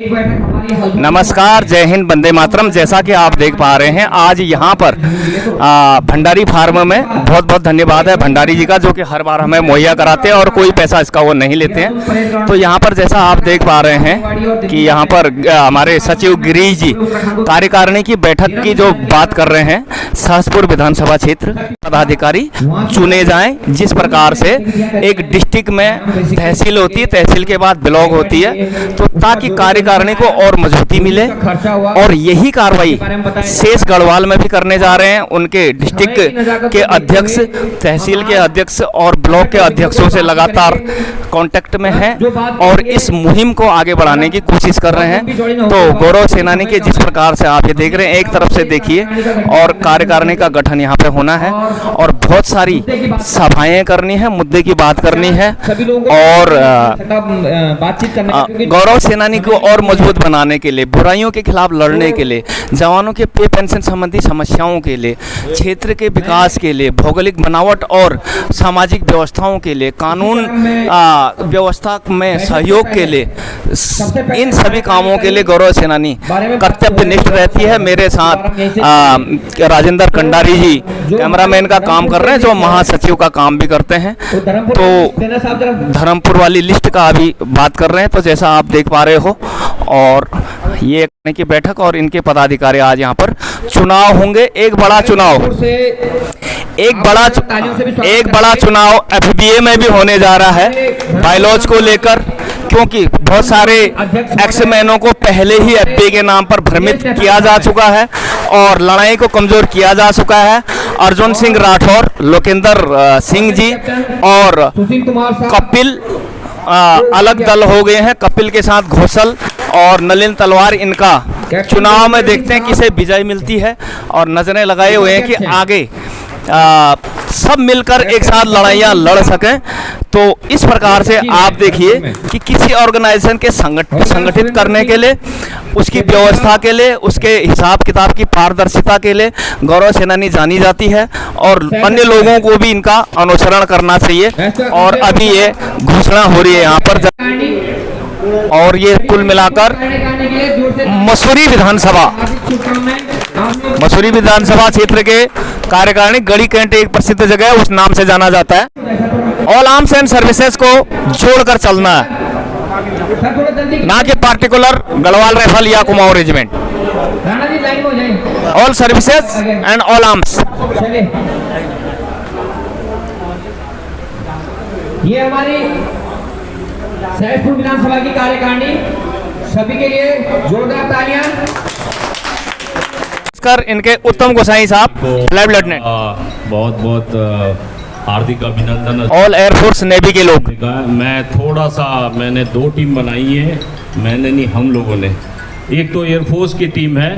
नमस्कार, जय हिंद, वंदे मातरम। जैसा कि आप देख पा रहे हैं, आज यहाँ पर भंडारी फार्म में बहुत बहुत धन्यवाद है भंडारी जी का, जो कि हर बार हमें मुहैया कराते हैं और कोई पैसा इसका वो नहीं लेते हैं। तो यहाँ पर जैसा आप देख पा रहे हैं कि यहाँ पर हमारे सचिव गिरीश जी कार्यकारिणी की बैठक की जो बात कर रहे हैं, सहसपुर विधानसभा क्षेत्र पदाधिकारी चुने जाएं, जिस प्रकार से एक डिस्ट्रिक्ट में तहसील होती है, तहसील के बाद ब्लॉक होती है, तो ताकि कार्यकारिणी को और मजबूती मिले। और यही कार्रवाई शेष गढ़वाल में भी करने जा रहे हैं। उनके डिस्ट्रिक्ट के अध्यक्ष, तहसील के अध्यक्ष और ब्लॉक के अध्यक्षों से लगातार कांटेक्ट में हैं और इस मुहिम को आगे बढ़ाने की कोशिश कर रहे हैं। तो गौरव सेनानी के जिस प्रकार से आप ये देख रहे हैं, एक तरफ से देखिए, और कार्यकारिणी का गठन यहाँ पे होना है और बहुत सारी सभाएं करनी है, मुद्दे की बात करनी है और गौरव सेनानी को और मजबूत बनाने के लिए, बुराइयों के खिलाफ लड़ने के लिए, जवानों के पे पेंशन संबंधी समस्याओं के लिए, क्षेत्र के विकास के लिए, भौगोलिक बनावट और सामाजिक व्यवस्थाओं के लिए, कानून व्यवस्था में सहयोग के लिए, इन सभी कामों के लिए गौरव सेनानी कर्तव्यनिष्ठ रहती है। मेरे साथ राजेंद्र कंडारी जी कैमरामैन का काम कर रहे हैं, जो महासचिव का काम भी करते हैं। तो धर्मपुर वाली लिस्ट का अभी बात कर रहे हैं। तो जैसा आप देख पा रहे हो, और ये की बैठक और इनके पदाधिकारी आज यहाँ पर चुनाव होंगे। एक बड़ा चुनाव एफबीए में भी होने जा रहा है बायलॉज को लेकर, क्योंकि बहुत सारे एक्समैनों को पहले ही एफबीए के नाम पर भ्रमित किया जा चुका है और लड़ाई को कमजोर किया जा चुका है। अर्जुन सिंह राठौर, लोकेंद्र सिंह जी और कपिल अलग दल हो गए हैं। कपिल के साथ घोषल और नलिन तलवार, इनका चुनाव में देखते हैं किसे विजय मिलती है, और नजरें लगाए हुए हैं कि आगे सब मिलकर एक साथ लड़ाइयाँ लड़ सकें। तो इस प्रकार से आप देखिए कि किसी ऑर्गेनाइजेशन के संगठित करने के लिए, उसकी व्यवस्था के लिए, उसके हिसाब किताब की पारदर्शिता के लिए गौरव सेनानी जानी जाती है और अन्य लोगों को भी इनका अनुसरण करना चाहिए। और अभी ये घोषणा हो रही है यहाँ पर, और ये कुल मिलाकर मसूरी विधानसभा क्षेत्र के कार्यकारिणी, गढ़ी कैंट एक प्रसिद्ध जगह है, उस नाम से जाना जाता है। ऑल आर्म्स एंड सर्विसेज को जोड़कर चलना है, ना कि पार्टिकुलर गढ़वाल राइफल या Kumaon regiment. All services and all arms. ये हमारी सहसपुर विधानसभा की कार्यकारिणी, सभी के लिए जोरदार तालियां। इनके उत्तम गोसाई साहब, फ्लैग लेफ्टिनेंट, बहुत बहुत हार्दिक अभिनंदन। ऑल एयरफोर्स नेवी के लोग। मैंने 2 टीम बनाई है, मैंने नहीं, हम लोगों ने। एक तो एयरफोर्स की टीम है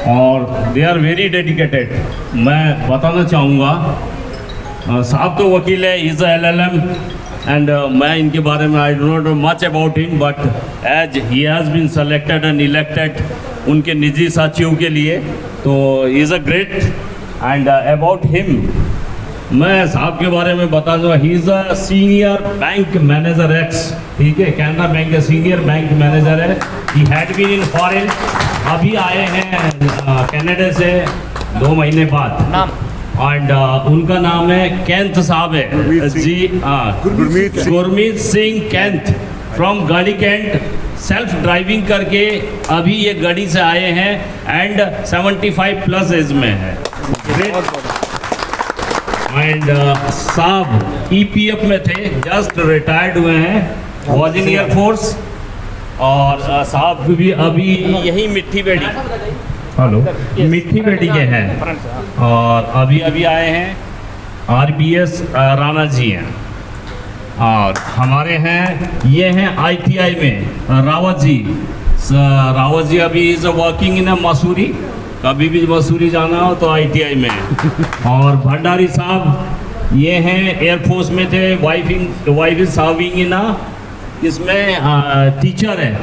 और दे आर वेरी डेडिकेटेड। मैं बताना चाहूँगा, साहब तो वकील है, इज़ LLM, एंड मैं इनके बारे में I don't know much about him, but as he has been selected and elected उनके निजी साथियों के लिए, तो is a great. And about him मैं साहब के बारे में बता दूँ, he is a senior bank manager ex, ठीक है, कैनरा बैंक के सीनियर बैंक मैनेजर है। He had been in foreign, अभी आए हैं कनाडा से 2 महीने बाद। नाम एंड उनका नाम है कैंथ साहब है ji, Gurmeet Singh Kainth from Garhi Cantt, self driving करके अभी ये गढ़ी से आए हैं एंड 75+ एज में है। एंड साहब EPF में थे, जस्ट रिटायर्ड हुए हैं, वॉज इन एयरफोर्स। और साहब भी अभी यही मिट्टी बेटी के हैं और अभी आए हैं। RBS राणा जी हैं, और हमारे हैं, ये हैं ITI में रावत जी अभी इज वर्किंग इन मसूरी, कभी भी मसूरी जाना हो तो ITI में। और भंडारी साहब ये हैं, एयरफोर्स में थे, वाइफ इज सर्विंग इन इसमें टीचर है,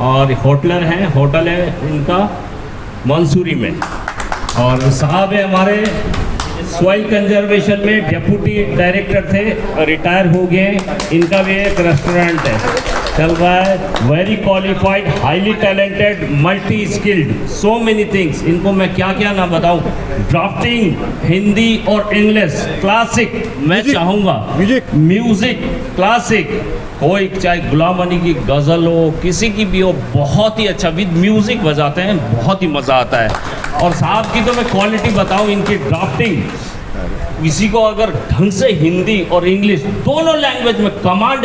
और होटल है इनका मंसूरी में। और साहब है हमारे सॉइल कंजर्वेशन में डेप्यूटी डायरेक्टर थे, रिटायर हो गए, इनका भी एक रेस्टोरेंट है। चल रहा है, very qualified, highly talented, multi skilled, so many things. इनको मैं क्या क्या ना बताऊं, ड्राफ्टिंग, हिंदी और इंग्लिश, क्लासिक, मैं चाहूँगा म्यूजिक क्लासिक, कोई चाहे गुलाम अली की गज़ल हो, किसी की भी हो, बहुत ही अच्छा विद म्यूज़िक बजाते हैं, बहुत ही मज़ा आता है। और साहब की तो मैं क्वालिटी बताऊं, इनकी ड्राफ्टिंग, किसी को अगर ढंग से हिंदी और इंग्लिश दोनों लैंग्वेज में कमांड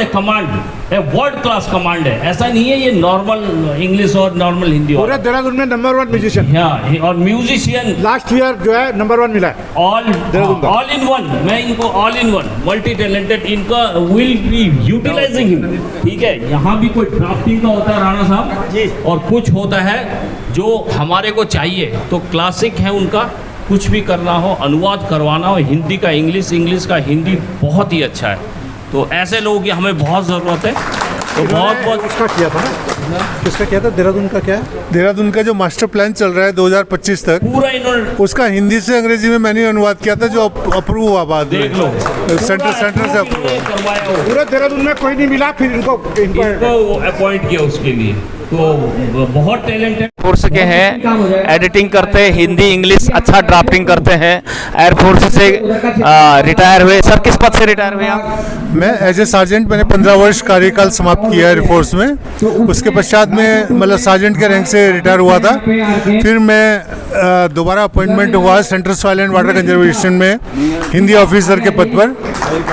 है, वर्ल्ड क्लास कमांड है। ऐसा नहीं है ये नॉर्मल इंग्लिश और नॉर्मल हिंदी। पूरे देहरादून में नंबर 1 म्यूजिशियन। हाँ, और म्यूजिशियन लास्ट ईयर जो है नंबर 1 मिला है ऑल इन वन। मैं इनको all in one, multi talented, इनका विल बी यूटिलाइजिंग हिम। ठीक है, यहाँ भी कोई ड्राफ्टिंग का होता है राणा साहब जी, और कुछ होता है जो हमारे को चाहिए, तो क्लासिक है उनका। कुछ भी करना हो, अनुवाद करवाना हो, हिंदी का इंग्लिश, इंग्लिश का हिंदी, बहुत ही अच्छा है। तो ऐसे लोगों की हमें बहुत ज़रूरत है। तो बहुत उसका किया था ना, किसका किया था, देहरादून का क्या है, देहरादून का जो मास्टर प्लान चल रहा है 2025 तक, पूरा इन्होंने उसका हिंदी से अंग्रेजी में मैंने अनुवाद किया था, जो अप्रूव हुआ बाद में। देख लो, सेंटर से अप्रूव करवाया हो। पूरे देहरादून में कोई नहीं मिला, फिर इनको अपॉइंट किया उसके लिए। तो बहुत टैलेंटेड फोर्स के हैं, एडिटिंग करते हैं, हिंदी इंग्लिश अच्छा ड्राफ्टिंग करते हैं, एयरफोर्स से रिटायर हुए। सर किस पद से रिटायर हुए आप? मैं एज ए सार्जेंट, मैंने 15 वर्ष कार्यकाल समाप्त किया एयरफोर्स में। उसके पश्चात में मतलब सार्जेंट के रैंक से रिटायर हुआ था। फिर मैं दोबारा अपॉइंटमेंट हुआ central soil and water conservation में हिंदी ऑफिसर के पद पर।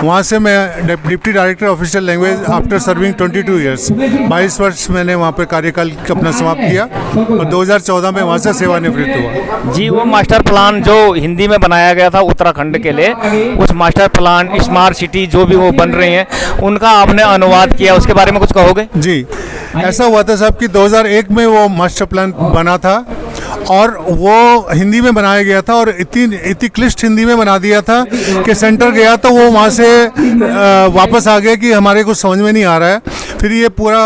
वहाँ से मैं deputy director official language after serving 22 years, 22 वर्ष मैंने वहाँ पर कार्यकाल अपना समाप्त किया और 2014 में वहाँ से सेवानिवृत्त हुआ। जी, वो मास्टर प्लान जो हिंदी में बनाया गया था उत्तराखंड के लिए, उस मास्टर प्लान, स्मार्ट सिटी जो भी वो बन रही हैं, उनका आपने अनुवाद किया, उसके बारे में कुछ कहोगे? जी, ऐसा हुआ था साहब कि 2001 में वो मास्टर प्लान बना था और वो हिंदी में बनाया गया था, और इतनी क्लिष्ट हिंदी में बना दिया था कि सेंटर गया तो वो वहाँ से वापस आ गया कि हमारे कुछ समझ में नहीं आ रहा है। फिर ये पूरा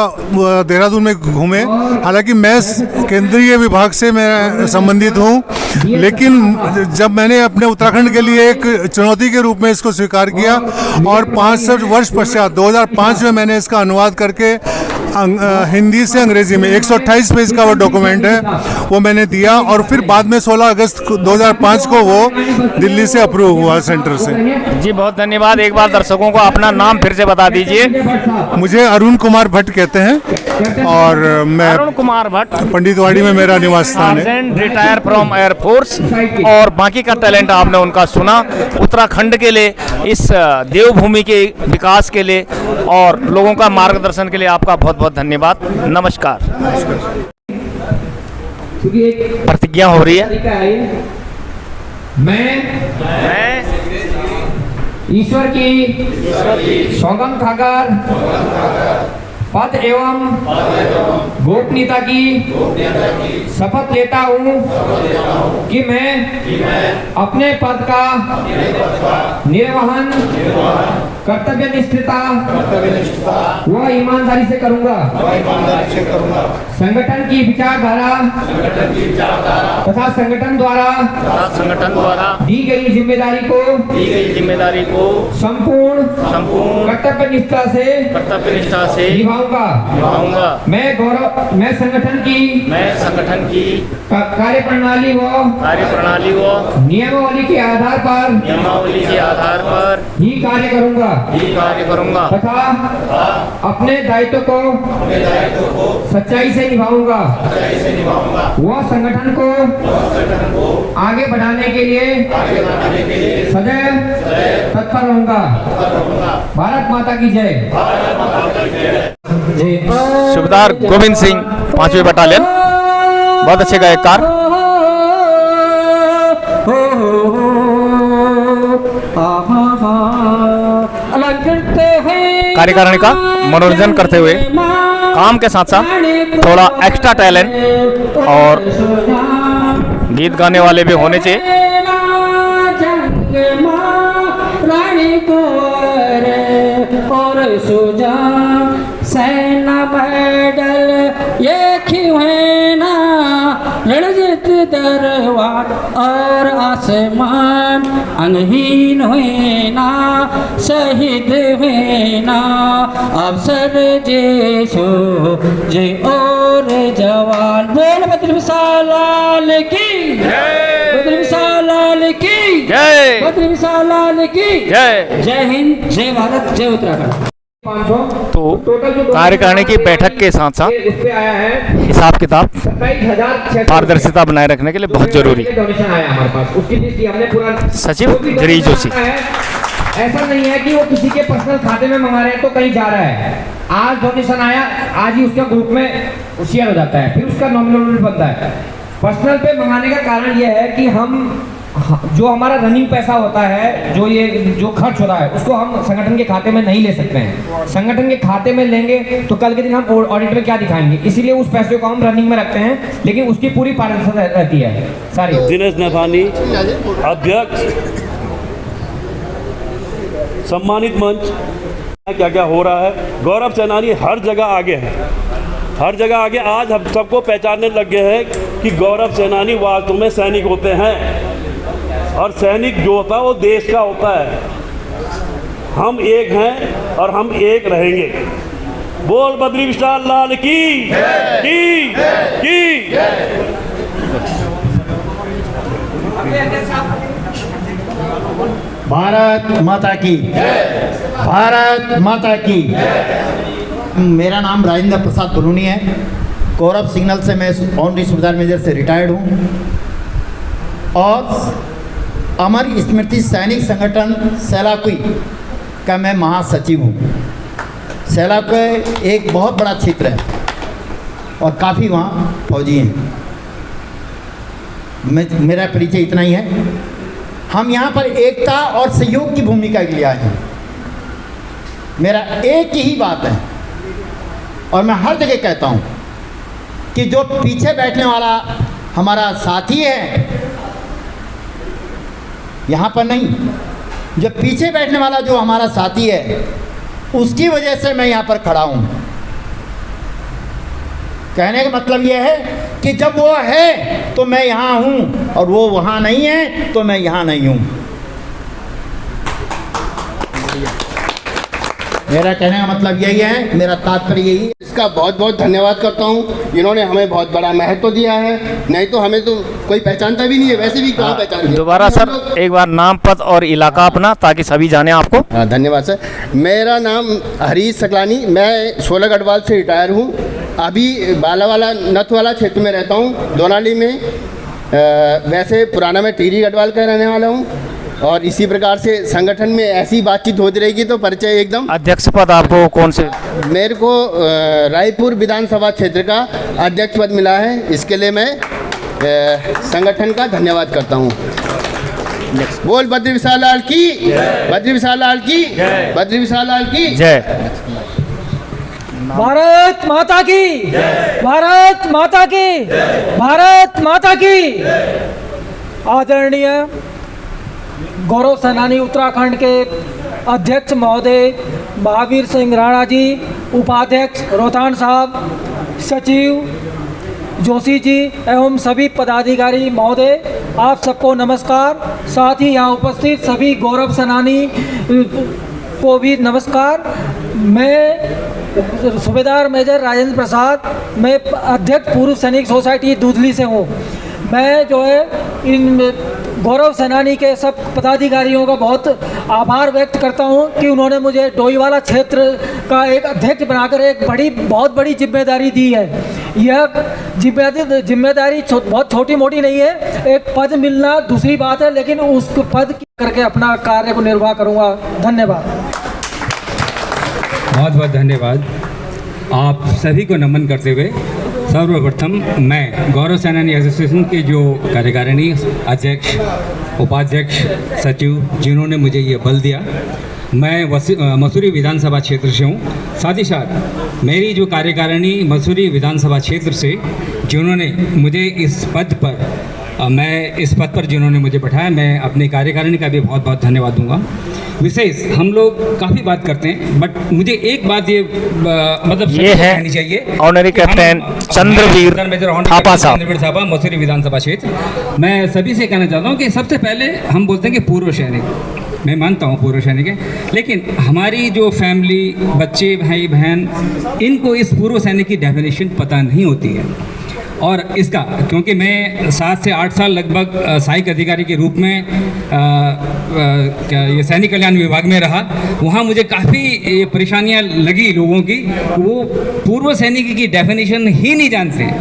देहरादून में घूमे। हालांकि मैं केंद्रीय विभाग से मैं संबंधित हूँ, लेकिन जब मैंने अपने उत्तराखंड के लिए एक चुनौती के रूप में इसको स्वीकार किया और 65 वर्ष पश्चात 2005 में मैंने इसका अनुवाद करके हिंदी से अंग्रेजी में 128 पेज का वो डॉक्यूमेंट है, वो मैंने दिया। और फिर बाद में 16 अगस्त 2005 को वो दिल्ली से अप्रूव हुआ सेंटर से। जी, बहुत धन्यवाद। एक बार दर्शकों को अपना नाम फिर से बता दीजिए। मुझे अरुण कुमार भट्ट कहते हैं और मैं अरुण कुमार भट्ट, पंडितवाड़ी में मेरा निवास स्थान है। सार्जेंट, रिटायर फ्रॉम एयरफोर्स, और बाकी का टैलेंट आपने उनका सुना। उत्तराखंड के लिए, इस देवभूमि के विकास के लिए और लोगों का मार्गदर्शन के लिए आपका बहुत बहुत धन्यवाद। नमस्कार। प्रतिज्ञा हो रही है। मैं ईश्वर की सौगंध खाकर पद एवं गोपनीयता की शपथ लेता हूँ कि मैं अपने पद का निर्वहन कर्तव्य निष्ठता व ईमानदारी से करूँगा। संगठन की विचारधारा तथा संगठन द्वारा दी गई जिम्मेदारी को संपूर्ण कर्तव्य निष्ठा से निभाऊंगा। मैं संगठन की कार्यप्रणाली व नियमावली के आधार पर ही कार्य करूंगा तथा अपने दायित्व को सच्चाई से निभाऊंगा। वह संगठन को आगे बढ़ाने के लिए सदैव तत्पर रहूंगा। भारत माता की जय। सूबेदार गोविंद सिंह, 5वीं बटालियन, बहुत अच्छे गायकार। कार्यकारिणी का मनोरंजन करते हुए काम के साथ साथ थोड़ा एक्स्ट्रा टैलेंट और गीत गाने वाले भी होने चाहिए। सेना मेडल ये खिवेना रणजित दरबार और आसमान, अंगहीन हुए ना, शहीद हुए ना, अफसर जे सो जे और जवान। बोल बद्री विशाल लाल की जय, बद्री विशाल लाल की जय, बद्री विशाल लाल की जय। जय हिंद, जय भारत, जय उत्तराखंड। 500 तो कार्यकारिणी की बैठक के साथ साथ उस पे आया है हिसाब किताब 27,600 पारदर्शिता बनाए रखने के लिए बहुत जरूरी। डोनेशन आया हमारे पास, उसकी लिस्ट दी हमने पूरा। सचिव जो भी गिरीश जोशी। donation आया है, ऐसा नहीं है कि वो किसी के पर्सनल खाते में मंगा रहे हैं तो कहीं जा रहा है। आज डोनेशन आया, आज ही उसका ग्रुप में शेयर हो जाता है, फिर उसका नॉमिनल बनता है। पर्सनल पे मंगाने का कारण ये है कि हम जो हमारा रनिंग पैसा होता है, जो खर्च होता है, उसको हम संगठन के खाते में नहीं ले सकते हैं। संगठन के खाते में लेंगे तो कल के दिन हम ऑडिट में क्या दिखाएंगे, इसीलिए उस पैसे को हम रनिंग में रखते हैं, लेकिन उसकी पूरी पारदर्शिता रहती है सारी। दिनेश नथानी अध्यक्ष, सम्मानित मंच, क्या क्या हो रहा है। गौरव सेनानी हर जगह आगे है, हर जगह आगे। आज हम सबको पहचानने लग गए हैं कि गौरव सेनानी वास्तव में सैनिक होते हैं, और सैनिक जो होता है वो देश का होता है। हम एक हैं और हम एक रहेंगे। बोल बद्री विशाल लाल की भारत माता की, भारत माता की। मेरा नाम राजेंद्र प्रसाद बलूनी है। गौरव सिग्नल से मैं ऑनरी सूबेदार मेजर से रिटायर्ड हूँ और अमर स्मृति सैनिक संगठन सैलाकुई का मैं महासचिव हूँ। सैलाकुई एक बहुत बड़ा क्षेत्र है और काफ़ी वहाँ फौजी हैं। मेरा परिचय इतना ही है। हम यहाँ पर एकता और सहयोग की भूमिका के लिए आए हैं। मेरा एक ही बात है और मैं हर जगह कहता हूँ कि जो पीछे बैठने वाला हमारा साथी है, यहाँ पर नहीं, जो पीछे बैठने वाला जो हमारा साथी है, उसकी वजह से मैं यहाँ पर खड़ा हूँ। कहने का मतलब यह है कि जब वो है तो मैं यहाँ हूँ और वो वहाँ नहीं है तो मैं यहाँ नहीं हूँ। मेरा कहने का मतलब यही है, मेरा तात्पर्य यही है। इसका बहुत बहुत धन्यवाद करता हूँ। इन्होंने हमें बहुत बड़ा महत्व दिया है, नहीं तो हमें तो कोई पहचानता भी नहीं है, वैसे भी कहाँ पहचान। दोबारा सर एक बार नाम, पद और इलाका अपना, ताकि सभी जाने आपको। हाँ, धन्यवाद सर। मेरा नाम हरीश सकलानी, मैं 16 गढ़वाल से रिटायर हूँ। अभी बालावाला नथवाला क्षेत्र में रहता हूँ, दोनाली में। वैसे पुराना मैं टिहरी गढ़वाल का रहने वाला हूँ और इसी प्रकार से संगठन में ऐसी बातचीत होती रहेगी तो परिचय एकदम। अध्यक्ष पद आपको कौन से? मेरे को रायपुर विधानसभा क्षेत्र का अध्यक्ष पद मिला है, इसके लिए मैं संगठन का धन्यवाद करता हूँ। बोल बद्री विशाल लाल की, बद्री विशाल लाल की, बद्री विशाल लाल की जय। भारत माता की, भारत माता की, भारत माता की। आदरणीय गौरव सेनानी उत्तराखंड के अध्यक्ष महोदय महावीर सिंह राणा जी, उपाध्यक्ष रोहतान साहब, सचिव जोशी जी एवं सभी पदाधिकारी महोदय, आप सबको नमस्कार। साथ ही यहाँ उपस्थित सभी गौरव सेनानी को भी नमस्कार। मैं सूबेदार मेजर राजेंद्र प्रसाद, मैं अध्यक्ष पूर्व सैनिक सोसाइटी दूधली से हूँ। मैं जो है इन गौरव सेनानी के सब पदाधिकारियों का बहुत आभार व्यक्त करता हूं कि उन्होंने मुझे डोईवाला क्षेत्र का एक अध्यक्ष बनाकर एक बहुत बड़ी जिम्मेदारी दी है। यह जिम्मेदारी बहुत छोटी मोटी नहीं है। एक पद मिलना दूसरी बात है, लेकिन उस पद करके अपना कार्य को निर्वाह करूंगा। धन्यवाद। बहुत बहुत धन्यवाद। आप सभी को नमन करते हुए सर्वप्रथम मैं गौरव सेनानी एसोसिएशन के जो कार्यकारिणी अध्यक्ष, उपाध्यक्ष, सचिव जिन्होंने मुझे ये बल दिया, मैं मसूरी विधानसभा क्षेत्र से हूँ। साथ ही साथ मेरी जो कार्यकारिणी मसूरी विधानसभा क्षेत्र से जिन्होंने मुझे इस पद पर जिन्होंने मुझे बैठाया, मैं अपनी कार्यकारिणी का भी बहुत बहुत धन्यवाद दूंगा। विशेष हम लोग काफ़ी बात करते हैं, बट मुझे एक बात ये मतलब ये है कहनी चाहिए, ऑनरी कैप्टन चंद्रवीर थापा साहब, साहब मसूरी विधानसभा क्षेत्र। मैं सभी से कहना चाहता हूँ कि सबसे पहले हम बोलते हैं कि पूर्व सैनिक, मैं मानता हूँ पूर्व सैनिक है, लेकिन हमारी जो फैमिली, बच्चे, भाई बहन, इनको इस पूर्व सैनिक की डेफिनेशन पता नहीं होती है। और इसका क्योंकि मैं 7 से 8 साल लगभग सहायक अधिकारी के रूप में ये सैनिक कल्याण विभाग में रहा, वहाँ मुझे काफ़ी परेशानियाँ लगी लोगों की, वो पूर्व सैनिक की डेफिनेशन ही नहीं जानते।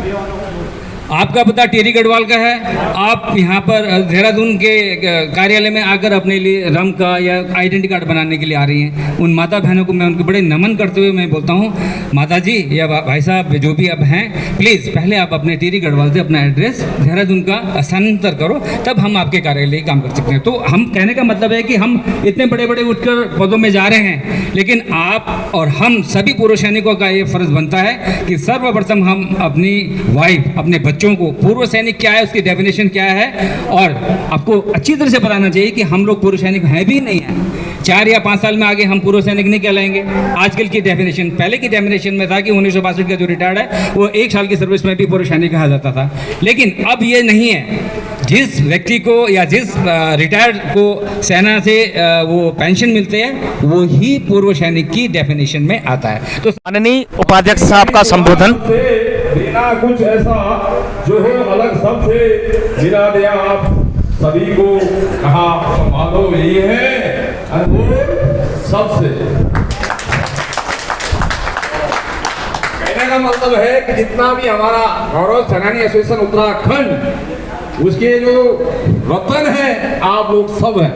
आपका पता टिहरी गढ़वाल का है, आप यहाँ पर देहरादून के कार्यालय में आकर अपने लिए रम का या आइडेंटिटी कार्ड बनाने के लिए आ रही हैं। उन माता बहनों को मैं उनके बड़े नमन करते हुए मैं बोलता हूँ, माता जी या भाई साहब जो भी आप हैं, प्लीज़ पहले आप अपने टिहरी गढ़वाल से अपना एड्रेस देहरादून का स्थानांतर करो, तब हम आपके कार्यालय काम कर सकते हैं। तो हम कहने का मतलब है कि हम इतने बड़े बड़े उठकर पदों में जा रहे हैं, लेकिन आप और हम सभी पूर्व सैनिकों का ये फर्ज बनता है कि सर्वप्रथम हम अपनी वाइफ, अपने बच्चों को पूर्व सैनिक क्या है, उसकी डेफिनेशन क्या है, और आपको अच्छी तरह से बताना चाहिए कि हम लोग पूर्व सैनिक हैं भी नहीं हैं। 4 या 5 साल में आगे हम पूर्व सैनिक नहीं कहलाएंगे। आजकल की डेफिनेशन, पहले की डेफिनेशन में था कि 1962 का जो रिटायर्ड है वो 1 साल की सर्विस में भी पूर्व सैनिक कहा जाता था, लेकिन अब ये नहीं है। जिस व्यक्ति को या जिस रिटायर्ड को सेना से वो पेंशन मिलते हैं, वो ही पूर्व सैनिक की डेफिनेशन में आता है। तो माननीय उपाध्यक्ष साहब का संबोधन। बिना कुछ ऐसा जो है अलग सबसे बिना दिया आप सभी को कहा संभालो, ये है अनमोल सबसे। कहने का मतलब है कि जितना भी हमारा गौरव सेनानी एसोसिएशन उत्तराखंड, उसके जो रतन है आप लोग सब हैं।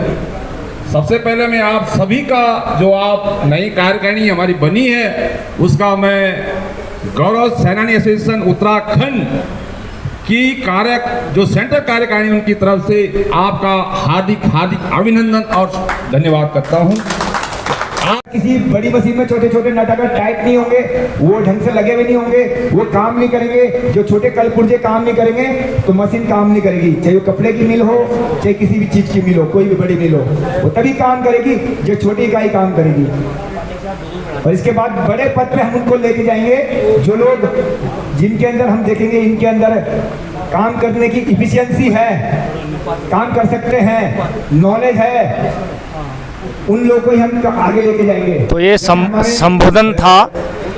सबसे पहले मैं आप सभी का जो आप नई कार्यकारिणी हमारी बनी है, उसका मैं गौरव सेनानी एसोसिएशन उत्तराखंड की जो सेंट्रल कार्यकारिणी उनकी तरफ से आपका हार्दिक अभिनंदन और धन्यवाद करता हूं। आप किसी बड़ी मशीन में छोटे छोटे नट अगर टाइट नहीं होंगे, वो ढंग से लगे हुए नहीं होंगे, वो काम नहीं करेंगे। जो छोटे कल पुर्जे काम नहीं करेंगे तो मशीन काम नहीं करेगी। चाहे वो कपड़े की मिल हो, चाहे किसी भी चीज की मिल हो, कोई भी बड़ी मिल हो, वो तभी काम करेगी जो छोटी इकाई काम करेगी। और इसके बाद बड़े पद पे हम उनको लेके जाएंगे जो लोग, जिनके अंदर हम देखेंगे इनके अंदर काम करने की इफिशियंसी है, काम कर सकते हैं, नॉलेज है, उन लोगों को ही हम आगे लेके जाएंगे। तो ये संबोधन था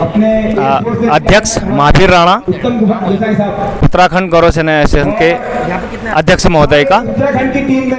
अपने अध्यक्ष महावीर राणा, उत्तराखंड गौरव सेना एसोसिएशन के अध्यक्ष महोदय का। उत्तराखंड की टीम